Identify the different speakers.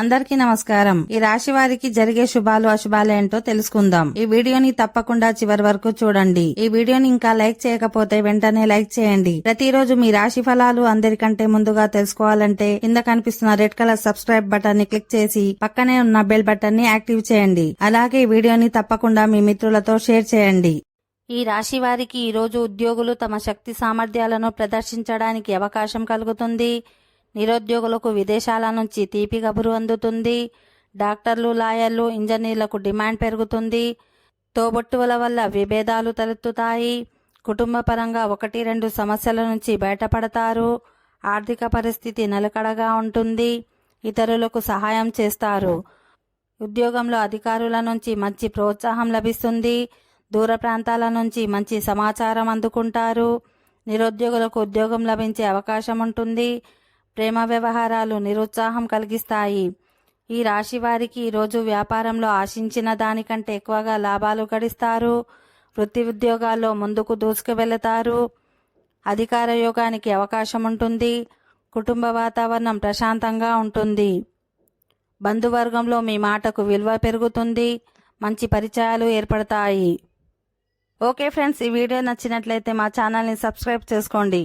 Speaker 1: అందరికీ నమస్కారం. ఈ రాశి వారికి జరిగే శుభాలు అశుభాలు ఏంటో తెలుసుకుందాం. ఈ వీడియోని తప్పకుండా చివరి వరకు చూడండి. ఈ వీడియోని ఇంకా లైక్ చేయకపోతే వెంటనే లైక్ చేయండి. ప్రతిరోజు మీ రాశి ఫలాలు అందరికంటే ముందుగా తెలుసుకోవాలంటే కింద కనిపిస్తున్న రెడ్ కలర్ సబ్స్క్రైబ్ బటన్ ని క్లిక్ చేసి పక్కనే ఉన్న బెల్ బటన్ ని యాక్టివ్ చేయండి. అలాగే ఈ వీడియోని తప్పకుండా మీ మిత్రులతో షేర్ చేయండి. ఈ రాశి వారికి ఈ రోజు ఉద్యోగులు తమ శక్తి సామర్థ్యాలను ప్రదర్శించడానికి అవకాశం కలుగుతుంది. నిరుద్యోగులకు విదేశాల నుంచి తీపి కబురు అందుతుంది. డాక్టర్లు, లాయర్లు, ఇంజనీర్లకు డిమాండ్ పెరుగుతుంది. తోబుట్టువుల వల్ల విభేదాలు తలెత్తుతాయి. కుటుంబ పరంగా 1-2 సమస్యల నుంచి బయటపడతారు. ఆర్థిక పరిస్థితి నిలకడగా ఉంటుంది. ఇతరులకు సహాయం చేస్తారు. ఉద్యోగంలో అధికారుల నుంచి మంచి ప్రోత్సాహం లభిస్తుంది. దూర ప్రాంతాల నుంచి మంచి సమాచారం అందుకుంటారు. నిరుద్యోగులకు ఉద్యోగం లభించే అవకాశం ఉంటుంది. ప్రేమ వ్యవహారాలు నిరుత్సాహం కలిగిస్తాయి. ఈ రాశి వారికి ఈరోజు వ్యాపారంలో ఆశించిన దానికంటే ఎక్కువగా లాభాలు గడిస్తారు. వృత్తి ఉద్యోగాల్లో ముందుకు దూసుకు వెళతారు. అధికార యోగానికి అవకాశం ఉంటుంది. కుటుంబ వాతావరణం ప్రశాంతంగా ఉంటుంది. బంధువర్గంలో మీ మాటకు విలువ పెరుగుతుంది. మంచి పరిచయాలు ఏర్పడతాయి. ఓకే ఫ్రెండ్స్, ఈ వీడియో నచ్చినట్లయితే మా ఛానల్ని సబ్స్క్రైబ్ చేసుకోండి.